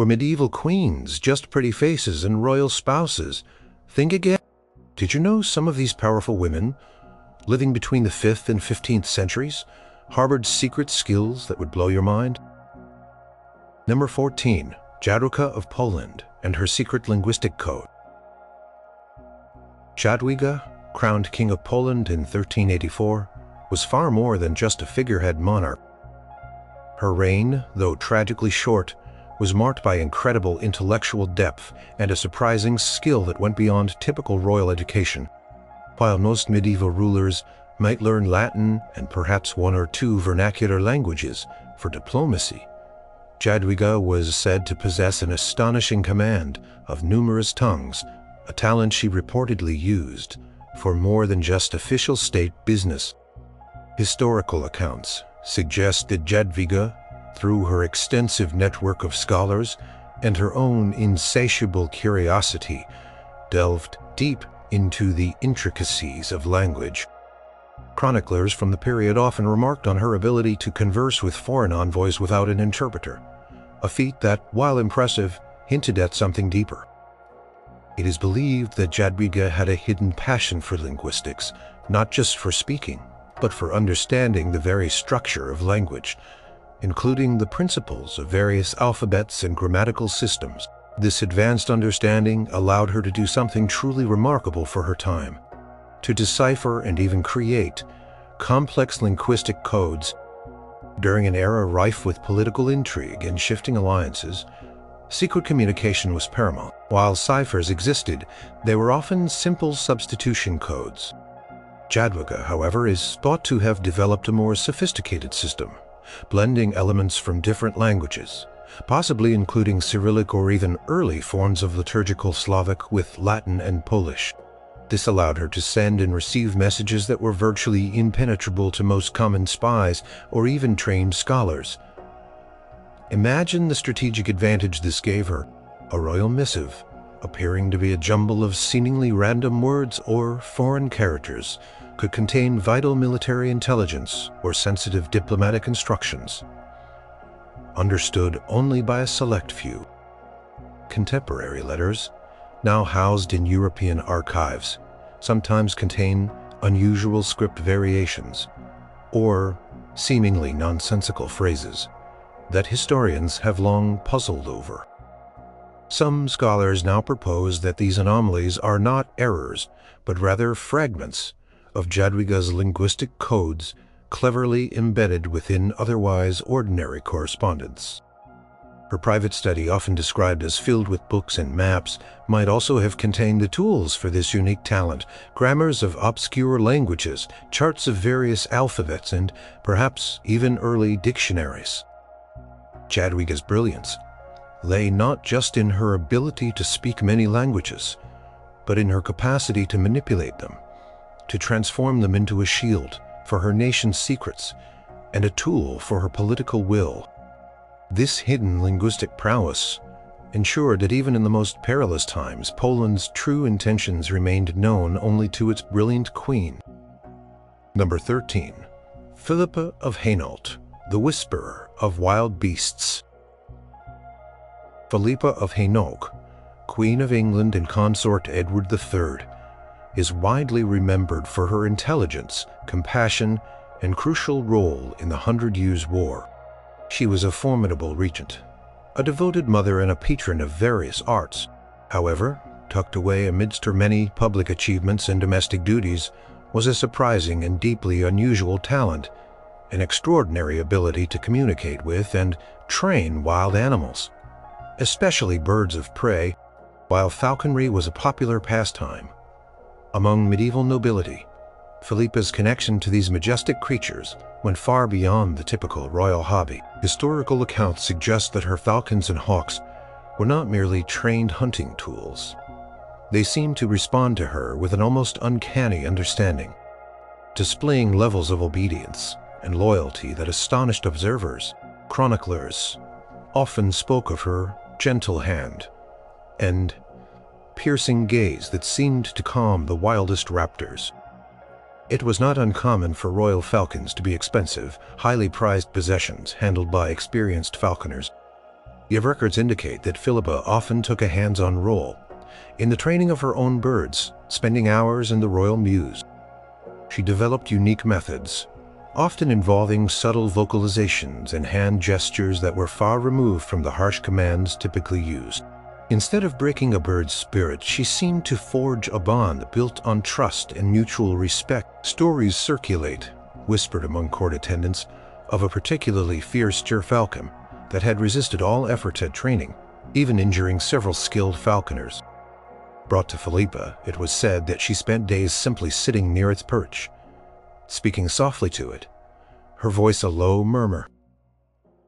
or medieval queens, just pretty faces, and royal spouses. Think again. Did you know some of these powerful women, living between the 5th and 15th centuries, harbored secret skills that would blow your mind? Number 14. Jadwiga of Poland and her secret linguistic code. Jadwiga, crowned King of Poland in 1384, was far more than just a figurehead monarch. Her reign, though tragically short, was marked by incredible intellectual depth and a surprising skill that went beyond typical royal education. While most medieval rulers might learn Latin and perhaps one or two vernacular languages for diplomacy, Jadwiga was said to possess an astonishing command of numerous tongues, a talent she reportedly used for more than just official state business. Historical accounts suggest that Jadwiga, through her extensive network of scholars and her own insatiable curiosity, delved deep into the intricacies of language. Chroniclers from the period often remarked on her ability to converse with foreign envoys without an interpreter, a feat that, while impressive, hinted at something deeper. It is believed that Jadwiga had a hidden passion for linguistics, not just for speaking, but for understanding the very structure of language, including the principles of various alphabets and grammatical systems. This advanced understanding allowed her to do something truly remarkable for her time: to decipher and even create complex linguistic codes. During an era rife with political intrigue and shifting alliances, secret communication was paramount. While ciphers existed, they were often simple substitution codes. Jadwiga, however, is thought to have developed a more sophisticated system, blending elements from different languages, possibly including Cyrillic or even early forms of liturgical Slavic with Latin and Polish. This allowed her to send and receive messages that were virtually impenetrable to most common spies or even trained scholars. Imagine the strategic advantage this gave her: a royal missive, appearing to be a jumble of seemingly random words or foreign characters, could contain vital military intelligence or sensitive diplomatic instructions, understood only by a select few. Contemporary letters, now housed in European archives, sometimes contain unusual script variations or seemingly nonsensical phrases that historians have long puzzled over. Some scholars now propose that these anomalies are not errors, but rather fragments of Jadwiga's linguistic codes cleverly embedded within otherwise ordinary correspondence. Her private study, often described as filled with books and maps, might also have contained the tools for this unique talent: grammars of obscure languages, charts of various alphabets, and perhaps even early dictionaries. Jadwiga's brilliance lay not just in her ability to speak many languages, but in her capacity to manipulate them, to transform them into a shield for her nation's secrets and a tool for her political will. This hidden linguistic prowess ensured that even in the most perilous times, Poland's true intentions remained known only to its brilliant queen. Number 13. Philippa of Hainault, the whisperer of wild beasts. Philippa of Hainault, Queen of England and consort to Edward III, is widely remembered for her intelligence, compassion, and crucial role in the 100 Years' War. She was a formidable regent, a devoted mother, and a patron of various arts. However, tucked away amidst her many public achievements and domestic duties was a surprising and deeply unusual talent: an extraordinary ability to communicate with and train wild animals, especially birds of prey. While falconry was a popular pastime among medieval nobility, Philippa's connection to these majestic creatures went far beyond the typical royal hobby. Historical accounts suggest that her falcons and hawks were not merely trained hunting tools. They seemed to respond to her with an almost uncanny understanding, displaying levels of obedience and loyalty that astonished observers. Chroniclers often spoke of her gentle hand and piercing gaze that seemed to calm the wildest raptors. It was not uncommon for royal falcons to be expensive, highly prized possessions handled by experienced falconers. Yet records indicate that Philippa often took a hands-on role in the training of her own birds, spending hours in the royal mews. She developed unique methods, often involving subtle vocalizations and hand gestures that were far removed from the harsh commands typically used. Instead of breaking a bird's spirit, she seemed to forge a bond built on trust and mutual respect. Stories circulate, whispered among court attendants, of a particularly fierce gerfalcon that had resisted all efforts at training, even injuring several skilled falconers. Brought to Philippa, it was said that she spent days simply sitting near its perch, speaking softly to it, her voice a low murmur.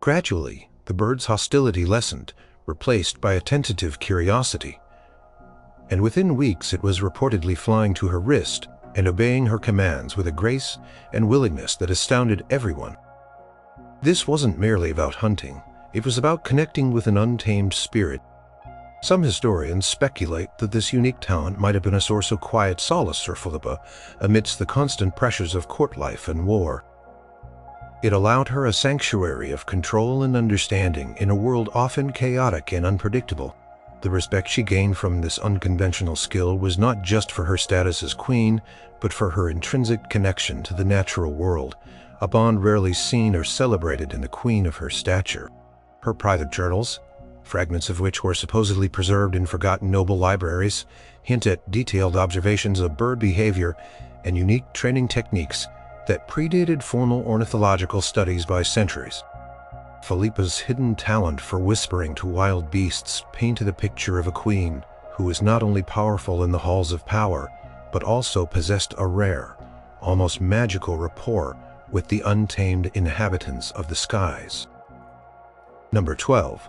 Gradually, the bird's hostility lessened, replaced by a tentative curiosity, and within weeks it was reportedly flying to her wrist and obeying her commands with a grace and willingness that astounded everyone. This wasn't merely about hunting, it was about connecting with an untamed spirit. Some historians speculate that this unique talent might have been a source of quiet solace for Philippa amidst the constant pressures of court life and war. It allowed her a sanctuary of control and understanding in a world often chaotic and unpredictable. The respect she gained from this unconventional skill was not just for her status as queen, but for her intrinsic connection to the natural world, a bond rarely seen or celebrated in a queen of her stature. Her private journals, fragments of which were supposedly preserved in forgotten noble libraries, hint at detailed observations of bird behavior and unique training techniques that predated formal ornithological studies by centuries. Philippa's hidden talent for whispering to wild beasts painted a picture of a queen who was not only powerful in the halls of power, but also possessed a rare, almost magical rapport with the untamed inhabitants of the skies. Number 12.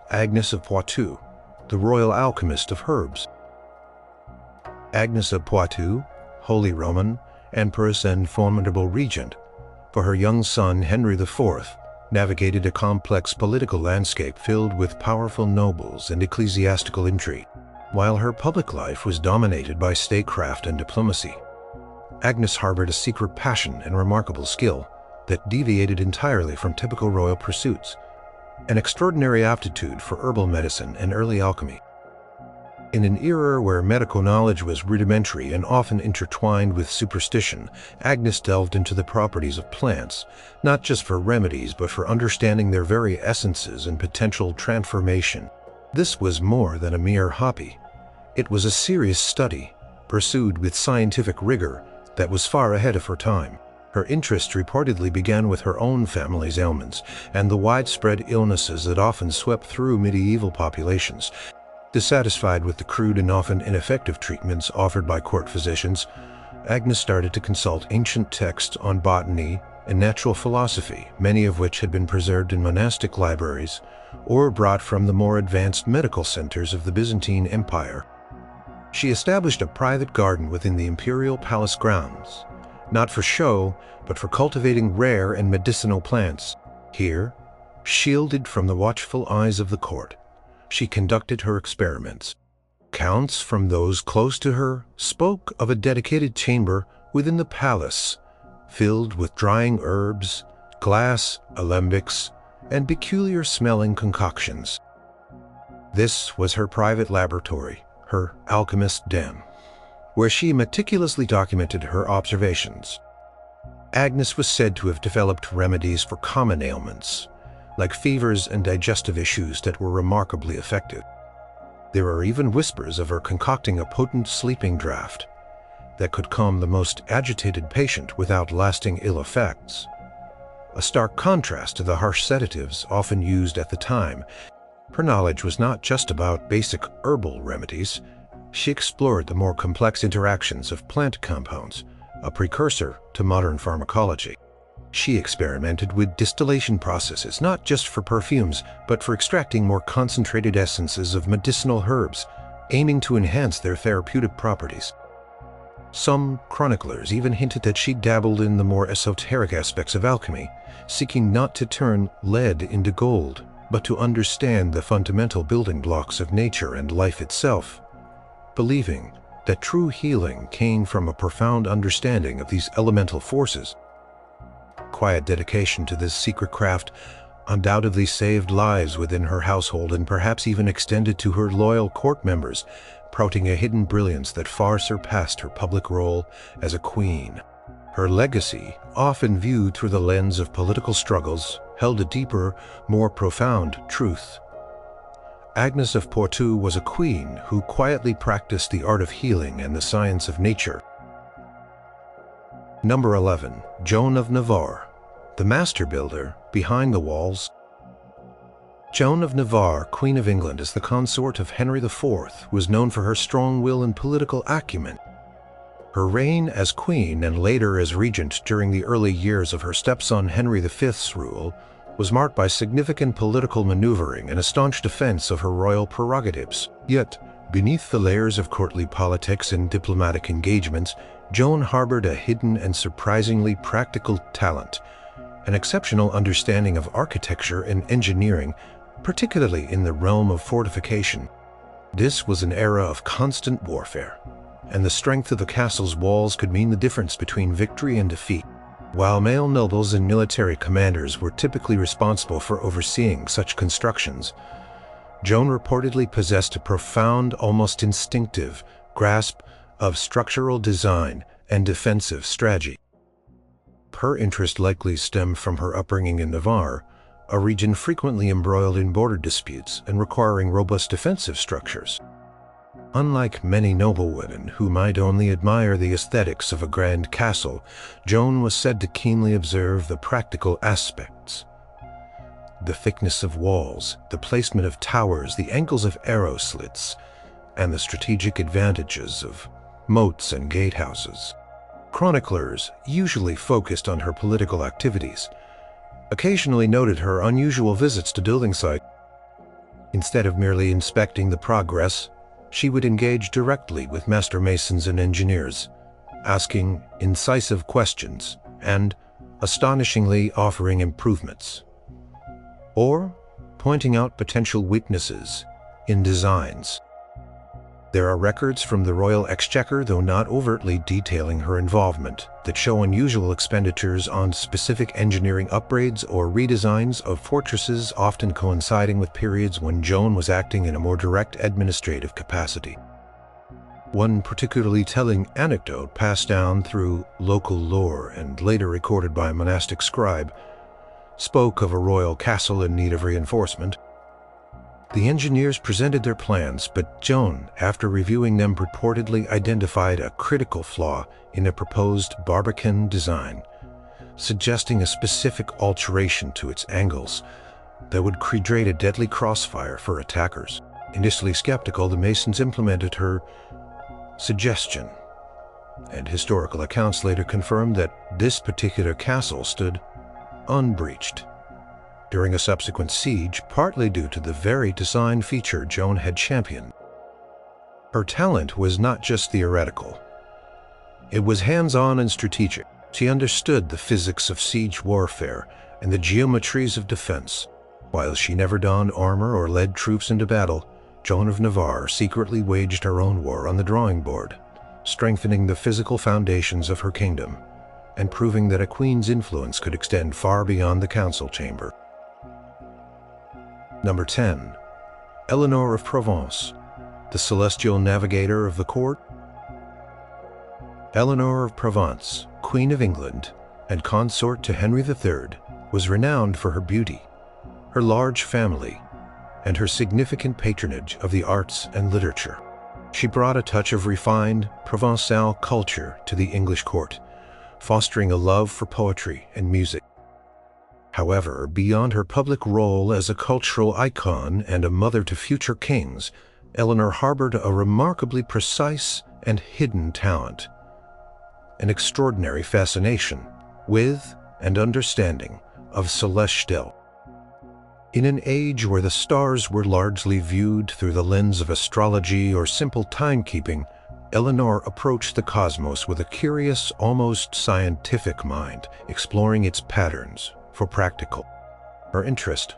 Agnes of Poitou, the royal alchemist of herbs. Agnes of Poitou, Holy Roman, Empress and formidable regent, for her young son Henry IV, navigated a complex political landscape filled with powerful nobles and ecclesiastical intrigue, while her public life was dominated by statecraft and diplomacy. Agnes harbored a secret passion and remarkable skill that deviated entirely from typical royal pursuits, an extraordinary aptitude for herbal medicine and early alchemy. In an era where medical knowledge was rudimentary and often intertwined with superstition, Agnes delved into the properties of plants, not just for remedies but for understanding their very essences and potential transformation. This was more than a mere hobby. It was a serious study, pursued with scientific rigor, that was far ahead of her time. Her interest reportedly began with her own family's ailments and the widespread illnesses that often swept through medieval populations. Dissatisfied with the crude and often ineffective treatments offered by court physicians, Agnes started to consult ancient texts on botany and natural philosophy, many of which had been preserved in monastic libraries or brought from the more advanced medical centers of the Byzantine Empire. She established a private garden within the imperial palace grounds, not for show, but for cultivating rare and medicinal plants. Here, shielded from the watchful eyes of the court, she conducted her experiments. Accounts from those close to her spoke of a dedicated chamber within the palace, filled with drying herbs, glass alembics, and peculiar-smelling concoctions. This was her private laboratory, her alchemist den, where she meticulously documented her observations. Agnes was said to have developed remedies for common ailments, like fevers and digestive issues, that were remarkably effective. There are even whispers of her concocting a potent sleeping draught that could calm the most agitated patient without lasting ill effects, a stark contrast to the harsh sedatives often used at the time. Her knowledge was not just about basic herbal remedies. She explored the more complex interactions of plant compounds, a precursor to modern pharmacology. She experimented with distillation processes, not just for perfumes, but for extracting more concentrated essences of medicinal herbs, aiming to enhance their therapeutic properties. Some chroniclers even hinted that she dabbled in the more esoteric aspects of alchemy, seeking not to turn lead into gold, but to understand the fundamental building blocks of nature and life itself, believing that true healing came from a profound understanding of these elemental forces. Quiet dedication to this secret craft undoubtedly saved lives within her household and perhaps even extended to her loyal court members, sprouting a hidden brilliance that far surpassed her public role as a queen. Her legacy, often viewed through the lens of political struggles, held a deeper, more profound truth. Agnes of Poitou was a queen who quietly practiced the art of healing and the science of nature. Number 11. Joan of Navarre, the master builder behind the walls. Joan of Navarre, Queen of England, as the consort of Henry IV, was known for her strong will and political acumen. Her reign as queen and later as regent during the early years of her stepson Henry V's rule was marked by significant political maneuvering and a staunch defense of her royal prerogatives. Yet, beneath the layers of courtly politics and diplomatic engagements, Joan harbored a hidden and surprisingly practical talent, an exceptional understanding of architecture and engineering, particularly in the realm of fortification. This was an era of constant warfare, and the strength of the castle's walls could mean the difference between victory and defeat. While male nobles and military commanders were typically responsible for overseeing such constructions, Joan reportedly possessed a profound, almost instinctive grasp of structural design and defensive strategy. Her interest likely stemmed from her upbringing in Navarre, a region frequently embroiled in border disputes and requiring robust defensive structures. Unlike many noblewomen who might only admire the aesthetics of a grand castle, Joan was said to keenly observe the practical aspects. The thickness of walls, the placement of towers, the angles of arrow slits, and the strategic advantages of moats and gatehouses. Chroniclers usually focused on her political activities, occasionally noted her unusual visits to building sites. Instead of merely inspecting the progress, she would engage directly with master masons and engineers, asking incisive questions and, astonishingly, offering improvements, or pointing out potential weaknesses in designs. There are records from the royal exchequer, though not overtly detailing her involvement, that show unusual expenditures on specific engineering upgrades or redesigns of fortresses, often coinciding with periods when Joan was acting in a more direct administrative capacity. One particularly telling anecdote passed down through local lore and later recorded by a monastic scribe spoke of a royal castle in need of reinforcement. The engineers presented their plans, but Joan, after reviewing them, purportedly identified a critical flaw in a proposed barbican design, suggesting a specific alteration to its angles that would create a deadly crossfire for attackers. Initially skeptical, the Masons implemented her suggestion, and historical accounts later confirmed that this particular castle stood unbreached during a subsequent siege, partly due to the very design feature Joan had championed. Her talent was not just theoretical. It was hands-on and strategic. She understood the physics of siege warfare and the geometries of defense. While she never donned armor or led troops into battle, Joan of Navarre secretly waged her own war on the drawing board, strengthening the physical foundations of her kingdom and proving that a queen's influence could extend far beyond the council chamber. Number 10. Eleanor of Provence, the celestial navigator of the court. Eleanor of Provence, Queen of England and consort to Henry III, was renowned for her beauty, her large family, and her significant patronage of the arts and literature. She brought a touch of refined Provençal culture to the English court, fostering a love for poetry and music. However, beyond her public role as a cultural icon and a mother to future kings, Eleanor harbored a remarkably precise and hidden talent, an extraordinary fascination with and understanding of celestial. In an age where the stars were largely viewed through the lens of astrology or simple timekeeping, Eleanor approached the cosmos with a curious, almost scientific mind, exploring its patterns for practical. Her interest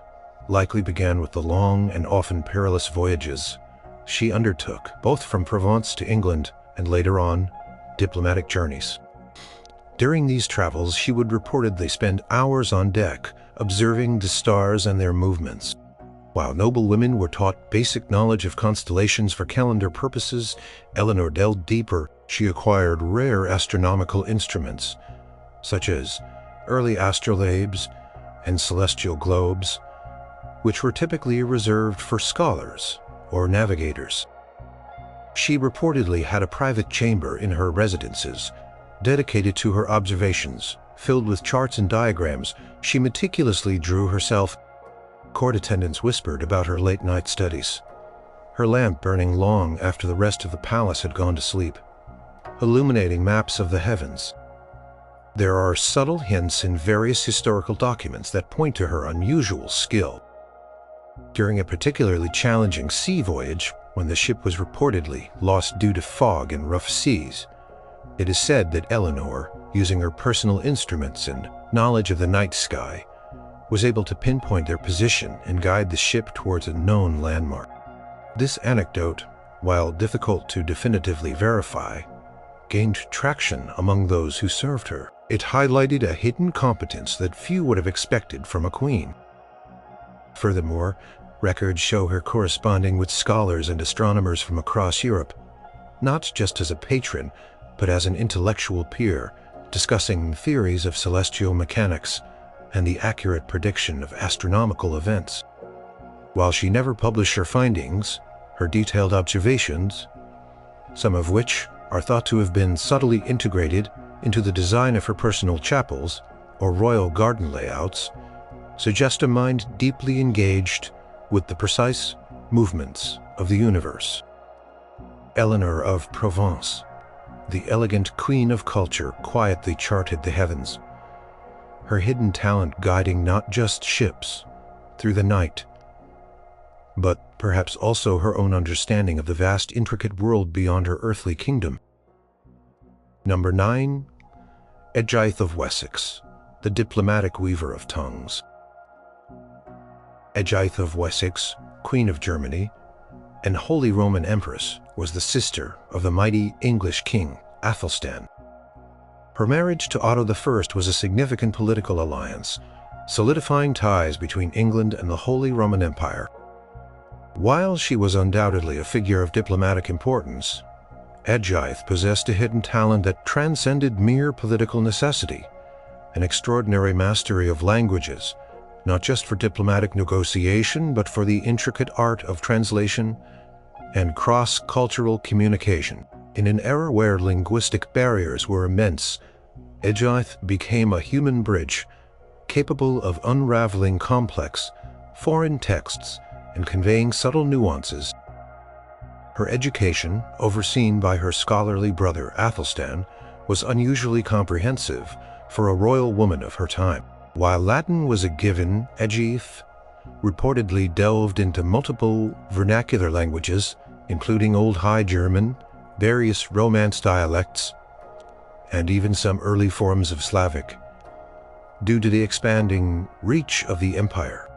likely began with the long and often perilous voyages she undertook, both from Provence to England and later on, diplomatic journeys. During these travels, she would reportedly spend hours on deck, observing the stars and their movements. While noble women were taught basic knowledge of constellations for calendar purposes, Eleanor delved deeper. She acquired rare astronomical instruments, such as early astrolabes and celestial globes, which were typically reserved for scholars or navigators. She reportedly had a private chamber in her residences, dedicated to her observations, filled with charts and diagrams she meticulously drew herself. Court attendants whispered about her late-night studies, her lamp burning long after the rest of the palace had gone to sleep, illuminating maps of the heavens. There are subtle hints in various historical documents that point to her unusual skill. During a particularly challenging sea voyage, when the ship was reportedly lost due to fog and rough seas, it is said that Eleanor, using her personal instruments and knowledge of the night sky, was able to pinpoint their position and guide the ship towards a known landmark. This anecdote, while difficult to definitively verify, gained traction among those who served her. It highlighted a hidden competence that few would have expected from a queen. Furthermore, records show her corresponding with scholars and astronomers from across Europe, not just as a patron, but as an intellectual peer, discussing theories of celestial mechanics and the accurate prediction of astronomical events. While she never published her findings, her detailed observations, some of which are thought to have been subtly integrated into the design of her personal chapels or royal garden layouts, suggest a mind deeply engaged with the precise movements of the universe. Eleanor of Provence, the elegant queen of culture, quietly charted the heavens, her hidden talent guiding not just ships through the night, but perhaps also her own understanding of the vast, intricate world beyond her earthly kingdom. Number 9. Jadwiga of Wessex, the diplomatic weaver of tongues. Jadwiga of Wessex, Queen of Germany, and Holy Roman Empress, was the sister of the mighty English king, Athelstan. Her marriage to Otto I was a significant political alliance, solidifying ties between England and the Holy Roman Empire. While she was undoubtedly a figure of diplomatic importance, Jadwiga possessed a hidden talent that transcended mere political necessity, an extraordinary mastery of languages, not just for diplomatic negotiation, but for the intricate art of translation and cross-cultural communication. In an era where linguistic barriers were immense, Jadwiga became a human bridge, capable of unraveling complex, foreign texts and conveying subtle nuances. Her education, overseen by her scholarly brother Athelstan, was unusually comprehensive for a royal woman of her time. While Latin was a given, Jadwiga reportedly delved into multiple vernacular languages, including Old High German, various Romance dialects, and even some early forms of Slavic, due to the expanding reach of the empire.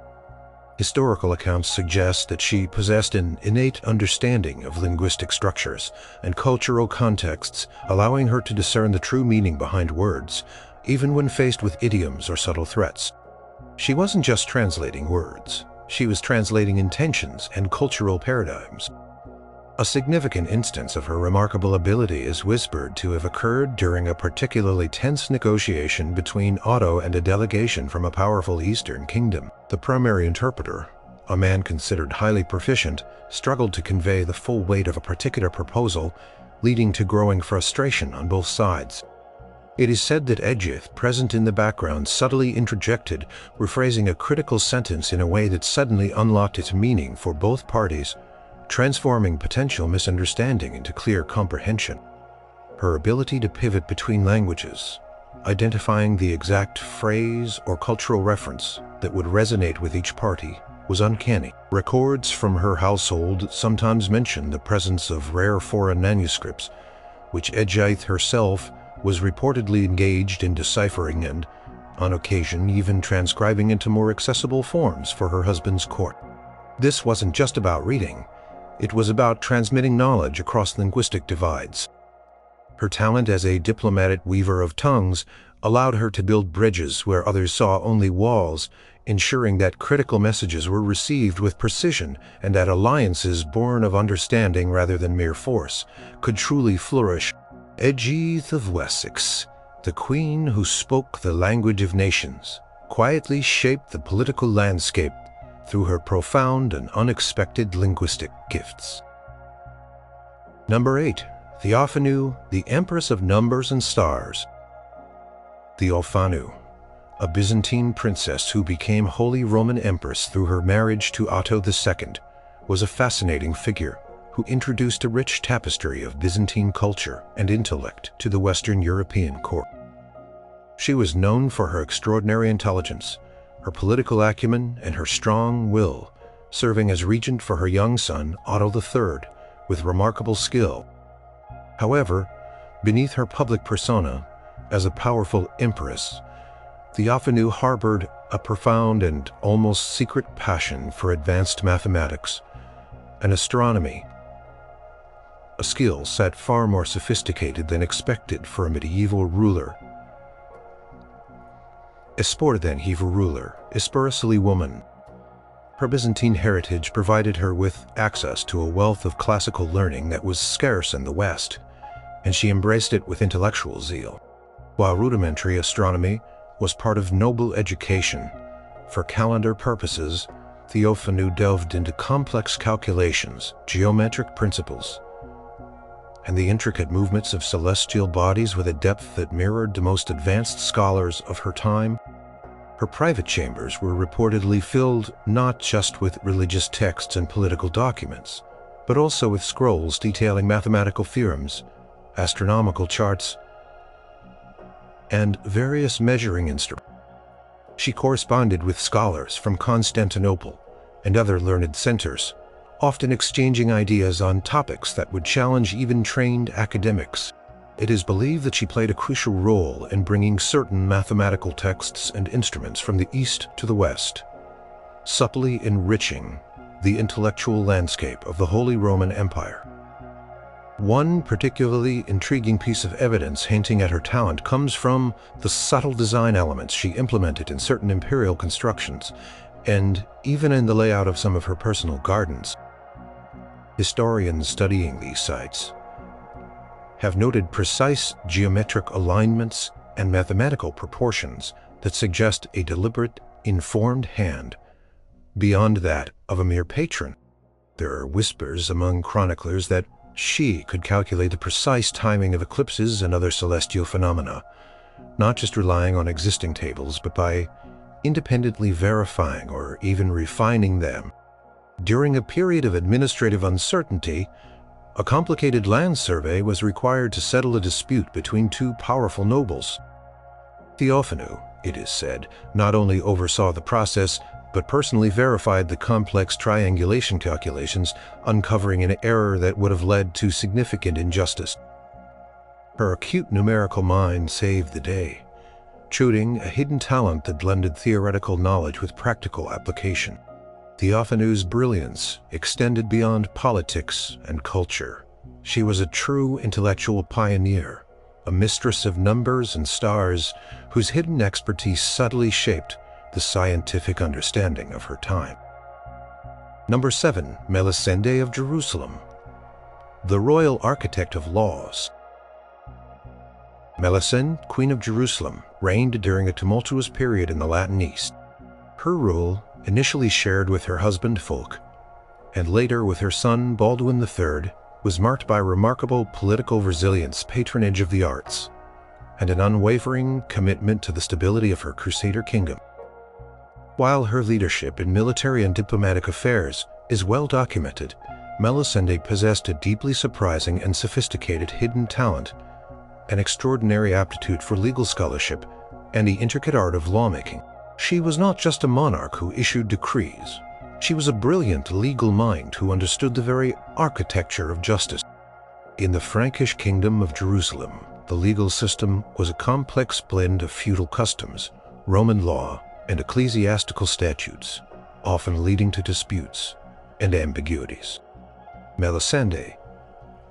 Historical accounts suggest that she possessed an innate understanding of linguistic structures and cultural contexts, allowing her to discern the true meaning behind words, even when faced with idioms or subtle threats. She wasn't just translating words, she was translating intentions and cultural paradigms. A significant instance of her remarkable ability is whispered to have occurred during a particularly tense negotiation between Otto and a delegation from a powerful Eastern kingdom. The primary interpreter, a man considered highly proficient, struggled to convey the full weight of a particular proposal, leading to growing frustration on both sides. It is said that Jadwiga, present in the background, subtly interjected, rephrasing a critical sentence in a way that suddenly unlocked its meaning for both parties, transforming potential misunderstanding into clear comprehension. Her ability to pivot between languages, identifying the exact phrase or cultural reference that would resonate with each party, was uncanny. Records from her household sometimes mention the presence of rare foreign manuscripts, which Jadwiga herself was reportedly engaged in deciphering and, on occasion, even transcribing into more accessible forms for her husband's court. This wasn't just about reading, it was about transmitting knowledge across linguistic divides. Her talent as a diplomatic weaver of tongues allowed her to build bridges where others saw only walls, ensuring that critical messages were received with precision and that alliances born of understanding rather than mere force could truly flourish. Agnes of Wessex, the queen who spoke the language of nations, quietly shaped the political landscape through her profound and unexpected linguistic gifts. Number 8. Theophanu, the Empress of Numbers and Stars. Theophanu, a Byzantine princess who became Holy Roman Empress through her marriage to Otto II, was a fascinating figure who introduced a rich tapestry of Byzantine culture and intellect to the Western European court. She was known for her extraordinary intelligence, her political acumen, and her strong will, serving as regent for her young son, Otto III, with remarkable skill. However, beneath her public persona, as a powerful empress, Theophanu harbored a profound and almost secret passion for advanced mathematics and astronomy, a skill set far more sophisticated than expected for a medieval ruler. Espiritually woman. Her Byzantine heritage provided her with access to a wealth of classical learning that was scarce in the West, and she embraced it with intellectual zeal. While rudimentary astronomy was part of noble education, for calendar purposes, Theophanu delved into complex calculations, geometric principles, and the intricate movements of celestial bodies with a depth that mirrored the most advanced scholars of her time. Her private chambers were reportedly filled not just with religious texts and political documents, but also with scrolls detailing mathematical theorems, astronomical charts, and various measuring instruments. She corresponded with scholars from Constantinople and other learned centers, often exchanging ideas on topics that would challenge even trained academics. It is believed that she played a crucial role in bringing certain mathematical texts and instruments from the East to the West, subtly enriching the intellectual landscape of the Holy Roman Empire. One particularly intriguing piece of evidence hinting at her talent comes from the subtle design elements she implemented in certain imperial constructions, and even in the layout of some of her personal gardens. Historians studying these sites have noted precise geometric alignments and mathematical proportions that suggest a deliberate, informed hand beyond that of a mere patron. There are whispers among chroniclers that she could calculate the precise timing of eclipses and other celestial phenomena, not just relying on existing tables, but by independently verifying or even refining them. During a period of administrative uncertainty, a complicated land survey was required to settle a dispute between two powerful nobles. Theophanu, it is said, not only oversaw the process, but personally verified the complex triangulation calculations, uncovering an error that would have led to significant injustice. Her acute numerical mind saved the day, showing a hidden talent that blended theoretical knowledge with practical application. Theophanu's brilliance extended beyond politics and culture. She was a true intellectual pioneer, a mistress of numbers and stars whose hidden expertise subtly shaped the scientific understanding of her time. Number 7. Melisende of Jerusalem, the royal architect of laws. Melisende, Queen of Jerusalem, reigned during a tumultuous period in the Latin East. Her rule, initially shared with her husband Fulk, and later with her son Baldwin III, was marked by remarkable political resilience, patronage of the arts, and an unwavering commitment to the stability of her Crusader kingdom. While her leadership in military and diplomatic affairs is well documented, Melisende possessed a deeply surprising and sophisticated hidden talent, an extraordinary aptitude for legal scholarship, and the intricate art of lawmaking. She was not just a monarch who issued decrees. She was a brilliant legal mind who understood the very architecture of justice. In the Frankish kingdom of Jerusalem, the legal system was a complex blend of feudal customs, Roman law, and ecclesiastical statutes, often leading to disputes and ambiguities. Melisende,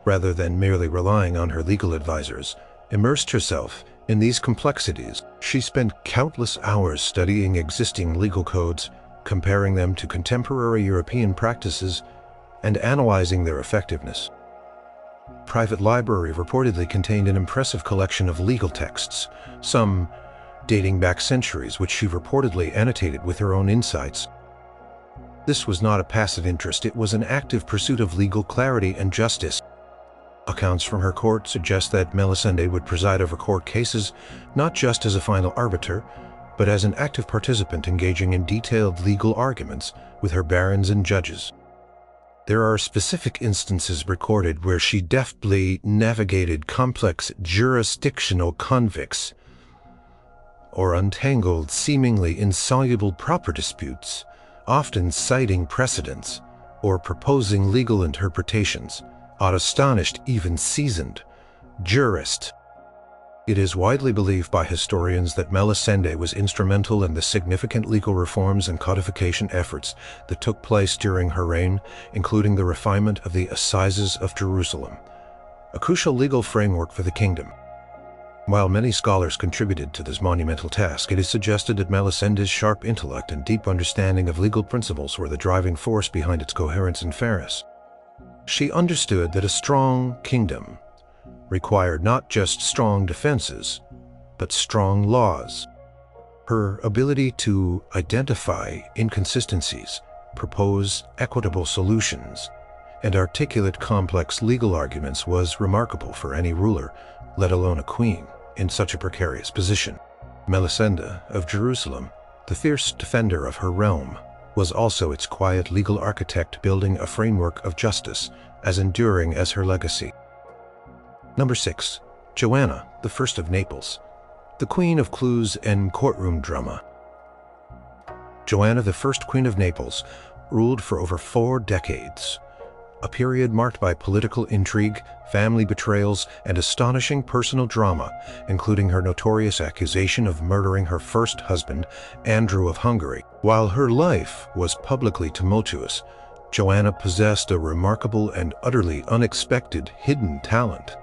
rather than merely relying on her legal advisors, immersed herself In these complexities, she spent countless hours studying existing legal codes, comparing them to contemporary European practices, and analyzing their effectiveness. Private library reportedly contained an impressive collection of legal texts, some dating back centuries, which she reportedly annotated with her own insights. This was not a passive interest, it was an active pursuit of legal clarity and justice. Accounts from her court suggest that Melisende would preside over court cases not just as a final arbiter, but as an active participant engaging in detailed legal arguments with her barons and judges. There are specific instances recorded where she deftly navigated complex jurisdictional conflicts or untangled seemingly insoluble proper disputes, often citing precedents or proposing legal interpretations, astonished even seasoned jurists. It is widely believed by historians that Melisende was instrumental in the significant legal reforms and codification efforts that took place during her reign, including the refinement of the Assizes of Jerusalem, a crucial legal framework for the kingdom. While many scholars contributed to this monumental task, it is suggested that Melisende's sharp intellect and deep understanding of legal principles were the driving force behind its coherence and fairness. She understood that a strong kingdom required not just strong defenses, but strong laws. Her ability to identify inconsistencies, propose equitable solutions, and articulate complex legal arguments was remarkable for any ruler, let alone a queen, in such a precarious position. Melisende of Jerusalem, the fierce defender of her realm, was also its quiet legal architect, building a framework of justice as enduring as her legacy. Number 6. Joanna, the First of Naples, the Queen of Clues and Courtroom Drama. Joanna, the first Queen of Naples, ruled for over 4 decades, a period marked by political intrigue, family betrayals, and astonishing personal drama, including her notorious accusation of murdering her first husband, Andrew of Hungary. While her life was publicly tumultuous, Joanna possessed a remarkable and utterly unexpected hidden talent,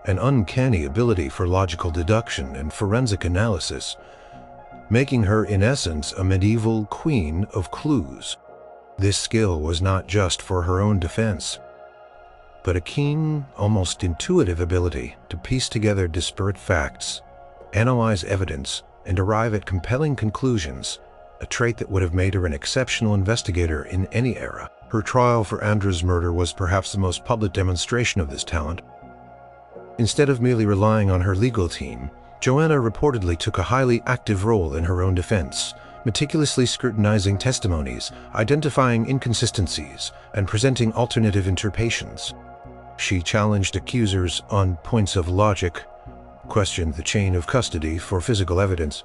an uncanny ability for logical deduction and forensic analysis, making her in essence a medieval queen of clues. This skill was not just for her own defense, but a keen, almost intuitive ability to piece together disparate facts, analyze evidence, and arrive at compelling conclusions, a trait that would have made her an exceptional investigator in any era. Her trial for Andrew's murder was perhaps the most public demonstration of this talent. Instead of merely relying on her legal team, Joanna reportedly took a highly active role in her own defense, meticulously scrutinizing testimonies, identifying inconsistencies, and presenting alternative interpretations. She challenged accusers on points of logic, questioned the chain of custody for physical evidence,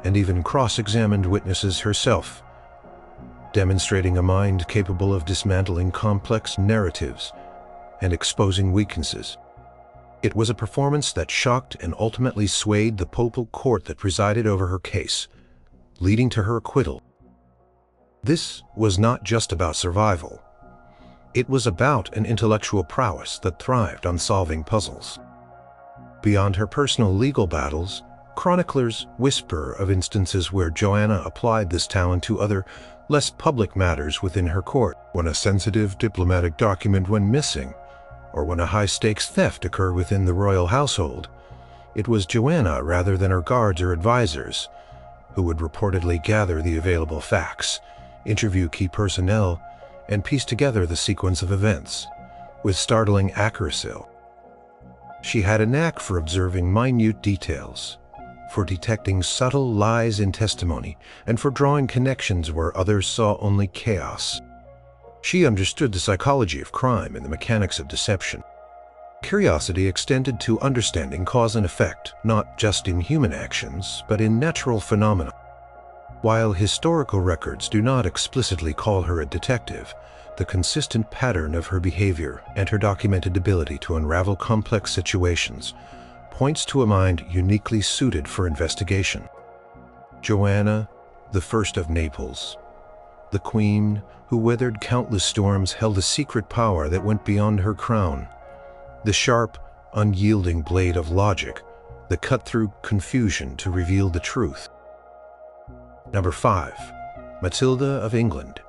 and even cross-examined witnesses herself, demonstrating a mind capable of dismantling complex narratives and exposing weaknesses. It was a performance that shocked and ultimately swayed the papal court that presided over her case, leading to her acquittal. This was not just about survival. It was about an intellectual prowess that thrived on solving puzzles. Beyond her personal legal battles, chroniclers whisper of instances where Joanna applied this talent to other, less public matters within her court. When a sensitive diplomatic document went missing, or when a high-stakes theft occurred within the royal household, it was Joanna rather than her guards or advisors who would reportedly gather the available facts, interview key personnel, and piece together the sequence of events with startling accuracy. She had a knack for observing minute details, for detecting subtle lies in testimony, and for drawing connections where others saw only chaos. She understood the psychology of crime and the mechanics of deception. Curiosity extended to understanding cause and effect, not just in human actions, but in natural phenomena. While historical records do not explicitly call her a detective, the consistent pattern of her behavior and her documented ability to unravel complex situations points to a mind uniquely suited for investigation. Joanna, the First of Naples, the queen who weathered countless storms, held a secret power that went beyond her crown. The sharp, unyielding blade of logic, that cut through confusion to reveal the truth. Number 5. Matilda of England,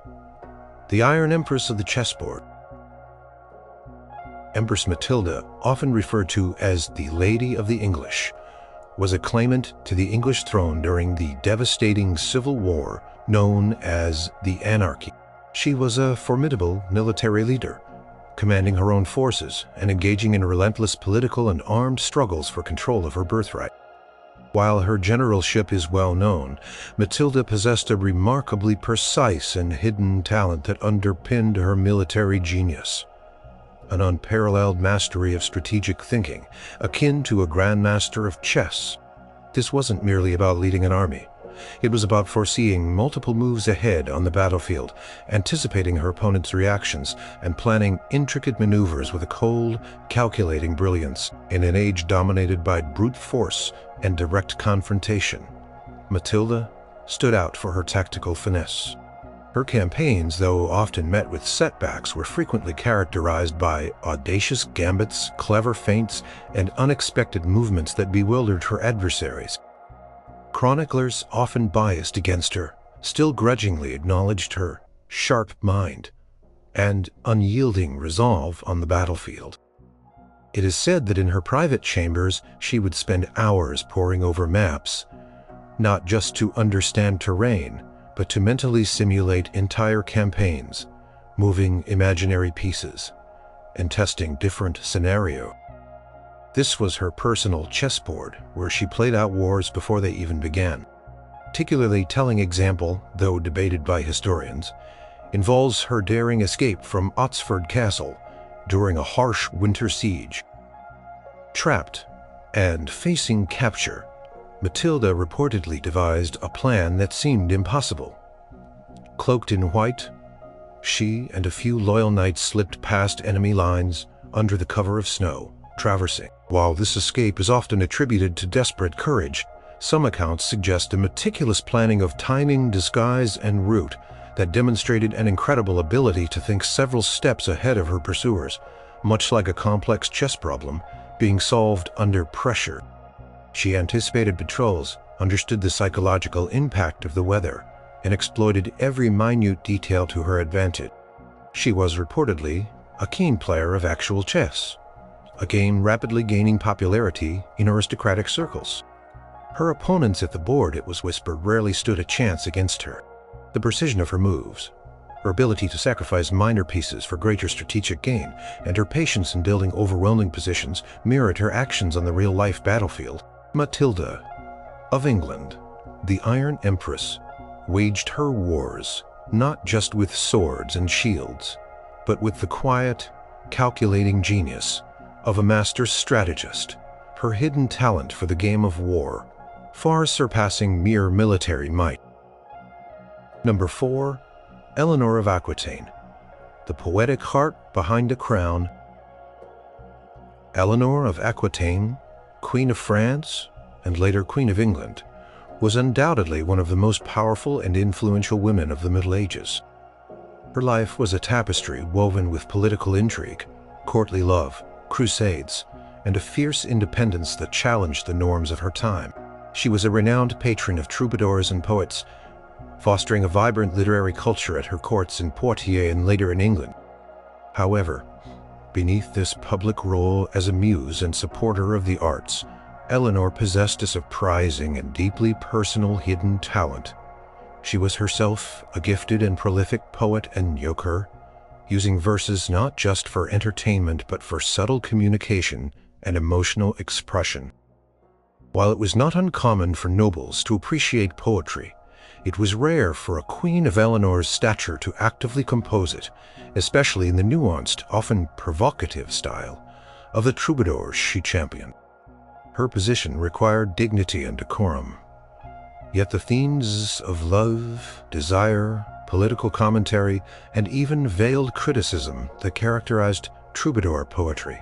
the Iron Empress of the chessboard. Empress Matilda, often referred to as the Lady of the English, was a claimant to the English throne during the devastating civil war known as the Anarchy. She was a formidable military leader, commanding her own forces and engaging in relentless political and armed struggles for control of her birthright. While her generalship is well known, Matilda possessed a remarkably precise and hidden talent that underpinned her military genius. An unparalleled mastery of strategic thinking, akin to a grandmaster of chess. This wasn't merely about leading an army. It was about foreseeing multiple moves ahead on the battlefield, anticipating her opponent's reactions, and planning intricate maneuvers with a cold, calculating brilliance in an age dominated by brute force and direct confrontation. Matilda stood out for her tactical finesse. Her campaigns, though often met with setbacks, were frequently characterized by audacious gambits, clever feints, and unexpected movements that bewildered her adversaries. Chroniclers, often biased against her, still grudgingly acknowledged her sharp mind and unyielding resolve on the battlefield. It is said that in her private chambers she would spend hours poring over maps, not just to understand terrain, but to mentally simulate entire campaigns, moving imaginary pieces, and testing different scenarios. This was her personal chessboard, where she played out wars before they even began. A particularly telling example, though debated by historians, involves her daring escape from Oxford Castle during a harsh winter siege. Trapped and facing capture, Matilda reportedly devised a plan that seemed impossible. Cloaked in white, she and a few loyal knights slipped past enemy lines under the cover of snow, traversing. While this escape is often attributed to desperate courage, some accounts suggest a meticulous planning of timing, disguise, and route that demonstrated an incredible ability to think several steps ahead of her pursuers, much like a complex chess problem being solved under pressure. She anticipated patrols, understood the psychological impact of the weather, and exploited every minute detail to her advantage. She was reportedly a keen player of actual chess, a game rapidly gaining popularity in aristocratic circles. Her opponents at the board, it was whispered, rarely stood a chance against her. The precision of her moves, her ability to sacrifice minor pieces for greater strategic gain, and her patience in building overwhelming positions mirrored her actions on the real-life battlefield. Matilda of England, the Iron Empress, waged her wars not just with swords and shields, but with the quiet, calculating genius of a master strategist, her hidden talent for the game of war, far surpassing mere military might. Number 4. Eleanor of Aquitaine, the poetic heart behind a crown. Eleanor of Aquitaine, Queen of France, and later Queen of England, was undoubtedly one of the most powerful and influential women of the Middle Ages. Her life was a tapestry woven with political intrigue, courtly love, crusades, and a fierce independence that challenged the norms of her time. She was a renowned patron of troubadours and poets, fostering a vibrant literary culture at her courts in Poitiers and later in England. However, beneath this public role as a muse and supporter of the arts, Eleanor possessed a surprising and deeply personal hidden talent. She was herself a gifted and prolific poet and joker, using verses not just for entertainment but for subtle communication and emotional expression. While it was not uncommon for nobles to appreciate poetry, it was rare for a queen of Eleanor's stature to actively compose it, especially in the nuanced, often provocative style of the troubadours she championed. Her position required dignity and decorum, yet the themes of love, desire, political commentary, and even veiled criticism that characterized troubadour poetry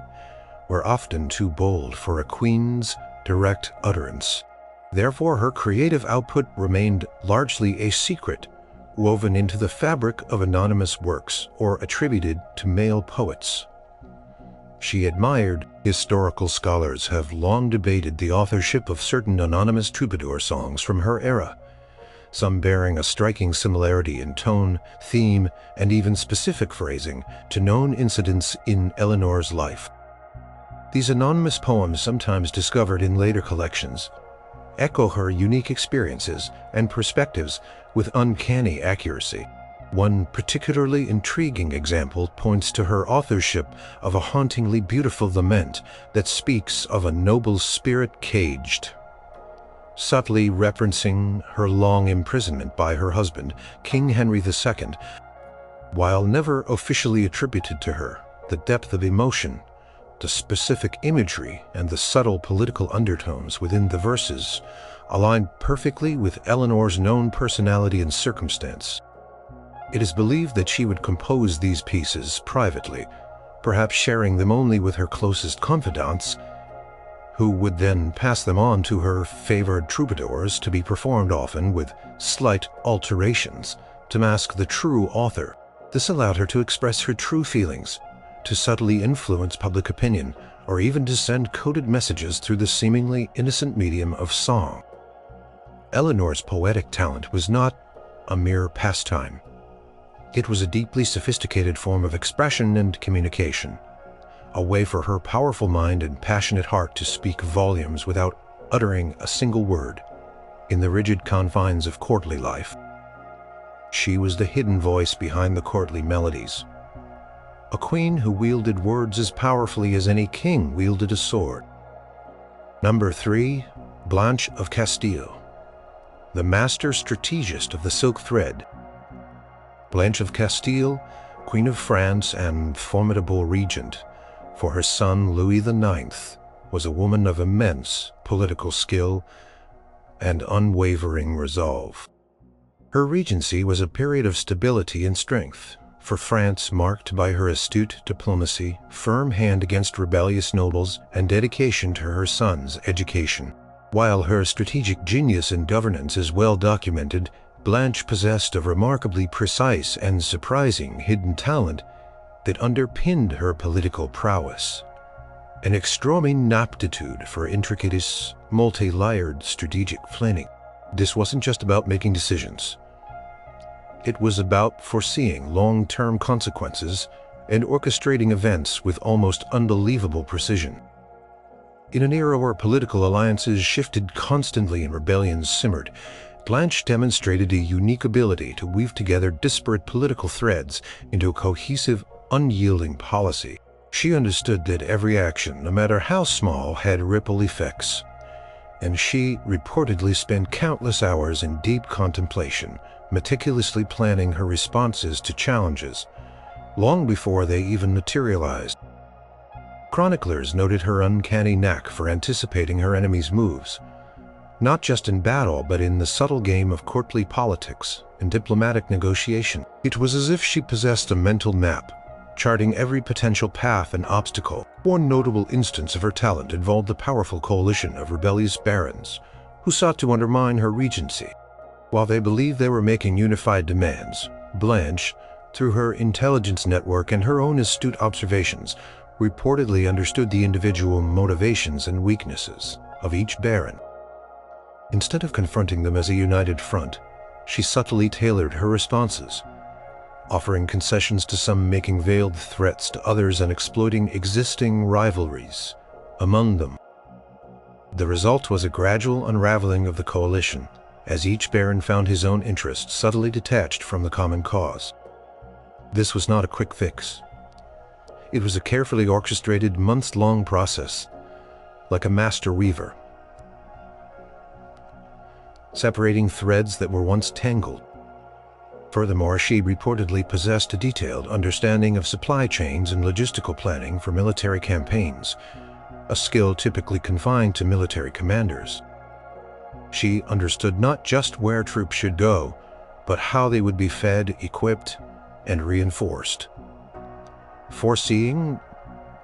were often too bold for a queen's direct utterance. Therefore, her creative output remained largely a secret, woven into the fabric of anonymous works or attributed to male poets. she admired. Historical scholars have long debated the authorship of certain anonymous troubadour songs from her era, some bearing a striking similarity in tone, theme, and even specific phrasing to known incidents in Eleanor's life. These anonymous poems, sometimes discovered in later collections, echo her unique experiences and perspectives with uncanny accuracy. One particularly intriguing example points to her authorship of a hauntingly beautiful lament that speaks of a noble spirit caged, subtly referencing her long imprisonment by her husband, King Henry II. While never officially attributed to her, the depth of emotion, the specific imagery, and the subtle political undertones within the verses align perfectly with Eleanor's known personality and circumstance. It is believed that she would compose these pieces privately, perhaps sharing them only with her closest confidants, who would then pass them on to her favored troubadours to be performed, often with slight alterations to mask the true author. This allowed her to express her true feelings, to subtly influence public opinion, or even to send coded messages through the seemingly innocent medium of song. Eleanor's poetic talent was not a mere pastime. It was a deeply sophisticated form of expression and communication, a way for her powerful mind and passionate heart to speak volumes without uttering a single word in the rigid confines of courtly life. She was the hidden voice behind the courtly melodies, a queen who wielded words as powerfully as any king wielded a sword. Number 3, Blanche of Castile, the master strategist of the silk thread. Blanche of Castile, Queen of France and formidable regent for her son Louis IX, was a woman of immense political skill and unwavering resolve. Her regency was a period of stability and strength for France, marked by her astute diplomacy, firm hand against rebellious nobles, and dedication to her son's education. While her strategic genius in governance is well documented, Blanche possessed a remarkably precise and surprising hidden talent that underpinned her political prowess, an extreme aptitude for intricate, multi-layered strategic planning. This wasn't just about making decisions. It was about foreseeing long-term consequences and orchestrating events with almost unbelievable precision. In an era where political alliances shifted constantly and rebellions simmered, Blanche demonstrated a unique ability to weave together disparate political threads into a cohesive, unyielding policy. She understood that every action, no matter how small, had ripple effects, and she reportedly spent countless hours in deep contemplation, meticulously planning her responses to challenges, long before they even materialized. Chroniclers noted her uncanny knack for anticipating her enemies' moves, not just in battle, but in the subtle game of courtly politics and diplomatic negotiation. It was as if she possessed a mental map, charting every potential path and obstacle. One notable instance of her talent involved the powerful coalition of rebellious barons who sought to undermine her regency. While they believed they were making unified demands, Blanche, through her intelligence network and her own astute observations, reportedly understood the individual motivations and weaknesses of each baron. Instead of confronting them as a united front, she subtly tailored her responses, offering concessions to some, making veiled threats to others, and exploiting existing rivalries among them. The result was a gradual unraveling of the coalition, as each baron found his own interests subtly detached from the common cause. This was not a quick fix. It was a carefully orchestrated, months-long process, like a master weaver, separating threads that were once tangled. Furthermore, she reportedly possessed a detailed understanding of supply chains and logistical planning for military campaigns, a skill typically confined to military commanders. She understood not just where troops should go, but how they would be fed, equipped, and reinforced, foreseeing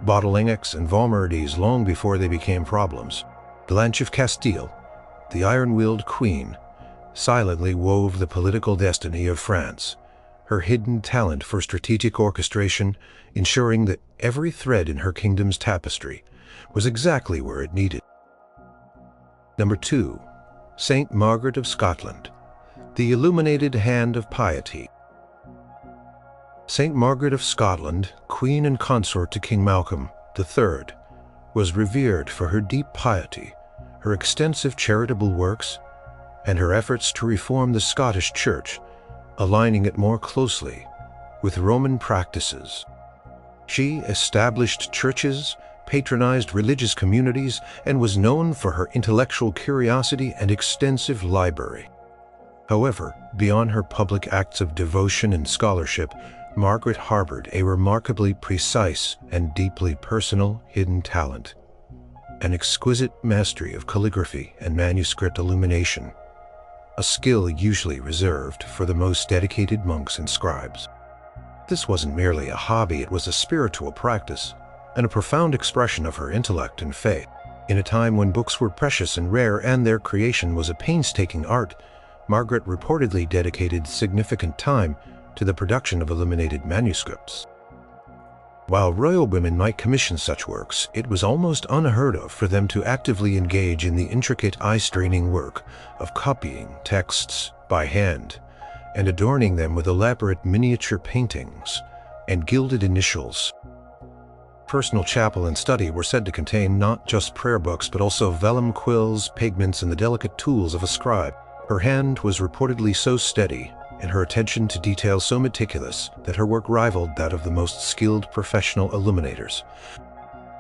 bottlenecks and vulnerabilities long before they became problems. Blanche of Castile, the iron-willed queen, silently wove the political destiny of France, her hidden talent for strategic orchestration, ensuring that every thread in her kingdom's tapestry was exactly where it needed. Number 2. Saint Margaret of Scotland, the illuminated hand of piety. Saint Margaret of Scotland, queen and consort to King Malcolm III, was revered for her deep piety, her extensive charitable works, and her efforts to reform the Scottish Church, aligning it more closely with Roman practices. She established churches, patronized religious communities, and was known for her intellectual curiosity and extensive library. However, beyond her public acts of devotion and scholarship, Margaret harbored a remarkably precise and deeply personal hidden talent, an exquisite mastery of calligraphy and manuscript illumination, a skill usually reserved for the most dedicated monks and scribes. This wasn't merely a hobby, it was a spiritual practice and a profound expression of her intellect and faith. In a time when books were precious and rare and their creation was a painstaking art, Margaret reportedly dedicated significant time to the production of illuminated manuscripts. While royal women might commission such works, it was almost unheard of for them to actively engage in the intricate eye-straining work of copying texts by hand and adorning them with elaborate miniature paintings and gilded initials. Personal chapel and study were said to contain not just prayer books but also vellum quills, pigments, and the delicate tools of a scribe. Her hand was reportedly so steady and her attention to detail so meticulous that her work rivaled that of the most skilled professional illuminators.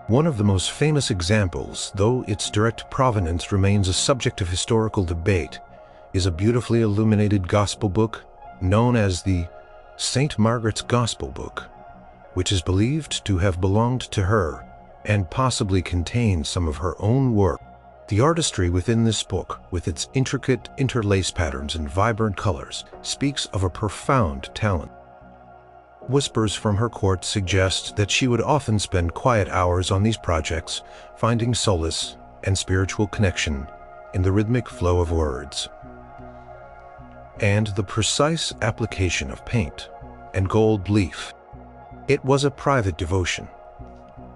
One of the most famous examples, though its direct provenance remains a subject of historical debate, is a beautifully illuminated gospel book known as the St. Margaret's Gospel Book, which is believed to have belonged to her and possibly contain some of her own work. The artistry within this book, with its intricate interlace patterns and vibrant colors, speaks of a profound talent. Whispers from her court suggest that she would often spend quiet hours on these projects, finding solace and spiritual connection in the rhythmic flow of words and the precise application of paint and gold leaf. It was a private devotion,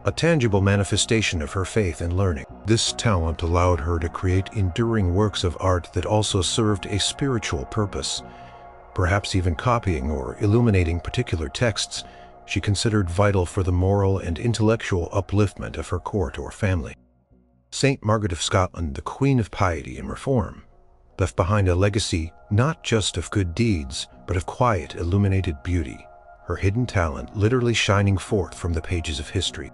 a tangible manifestation of her faith and learning. This talent allowed her to create enduring works of art that also served a spiritual purpose. Perhaps even copying or illuminating particular texts she considered vital for the moral and intellectual upliftment of her court or family. Saint Margaret of Scotland, the Queen of Piety and Reform, left behind a legacy not just of good deeds, but of quiet, illuminated beauty, her hidden talent literally shining forth from the pages of history.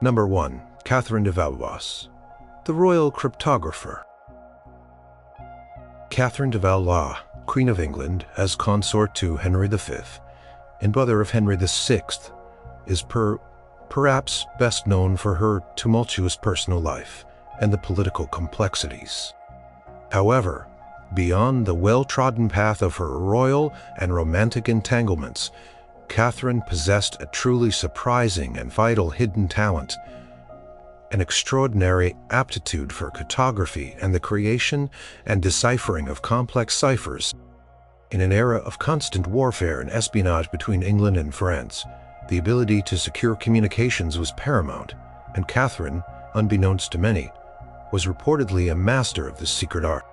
Number 1. Catherine de Valois, the royal cryptographer. Catherine de Valois, Queen of England, as consort to Henry V and mother of Henry VI, is perhaps best known for her tumultuous personal life and the political complexities. However, beyond the well-trodden path of her royal and romantic entanglements, Catherine possessed a truly surprising and vital hidden talent, an extraordinary aptitude for cartography and the creation and deciphering of complex ciphers. In an era of constant warfare and espionage between England and France, the ability to secure communications was paramount, and Catherine, unbeknownst to many, was reportedly a master of this secret art.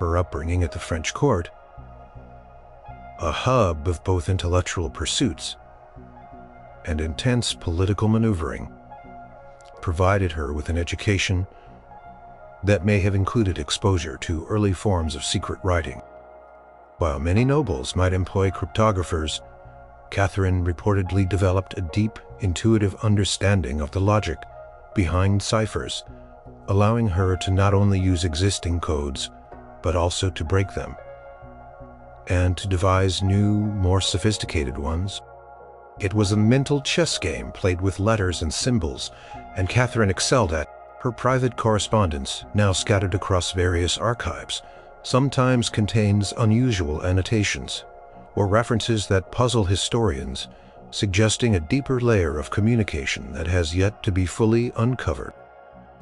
Her upbringing at the French court, a hub of both intellectual pursuits and intense political maneuvering, provided her with an education that may have included exposure to early forms of secret writing. While many nobles might employ cryptographers, Catherine reportedly developed a deep, intuitive understanding of the logic behind ciphers, allowing her to not only use existing codes, but also to break them, and to devise new, more sophisticated ones. It was a mental chess game played with letters and symbols, and Catherine excelled at. Her private correspondence, now scattered across various archives, sometimes contains unusual annotations or references that puzzle historians, suggesting a deeper layer of communication that has yet to be fully uncovered.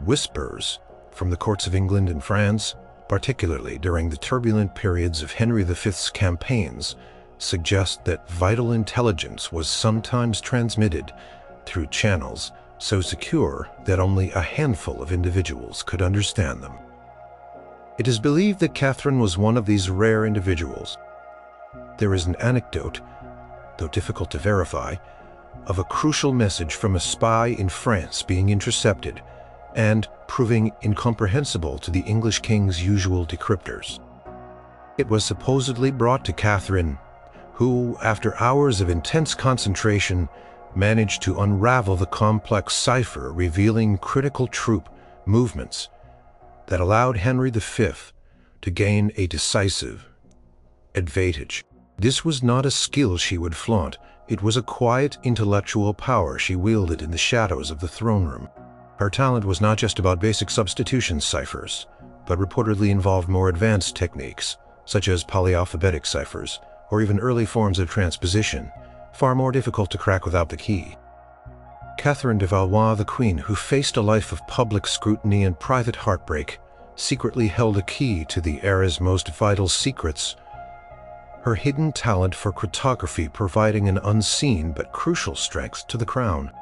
Whispers from the courts of England and France, particularly during the turbulent periods of Henry V's campaigns, suggest that vital intelligence was sometimes transmitted through channels so secure that only a handful of individuals could understand them. It is believed that Catherine was one of these rare individuals. There is an anecdote, though difficult to verify, of a crucial message from a spy in France being intercepted and proving incomprehensible to the English king's usual decryptors. It was supposedly brought to Catherine, who, after hours of intense concentration, managed to unravel the complex cipher revealing critical troop movements that allowed Henry V to gain a decisive advantage. This was not a skill she would flaunt. It was a quiet intellectual power she wielded in the shadows of the throne room. Her talent was not just about basic substitution ciphers, but reportedly involved more advanced techniques, such as polyalphabetic ciphers, or even early forms of transposition, far more difficult to crack without the key. Catherine de Valois, the Queen, who faced a life of public scrutiny and private heartbreak, secretly held a key to the era's most vital secrets, her hidden talent for cryptography providing an unseen but crucial strength to the crown.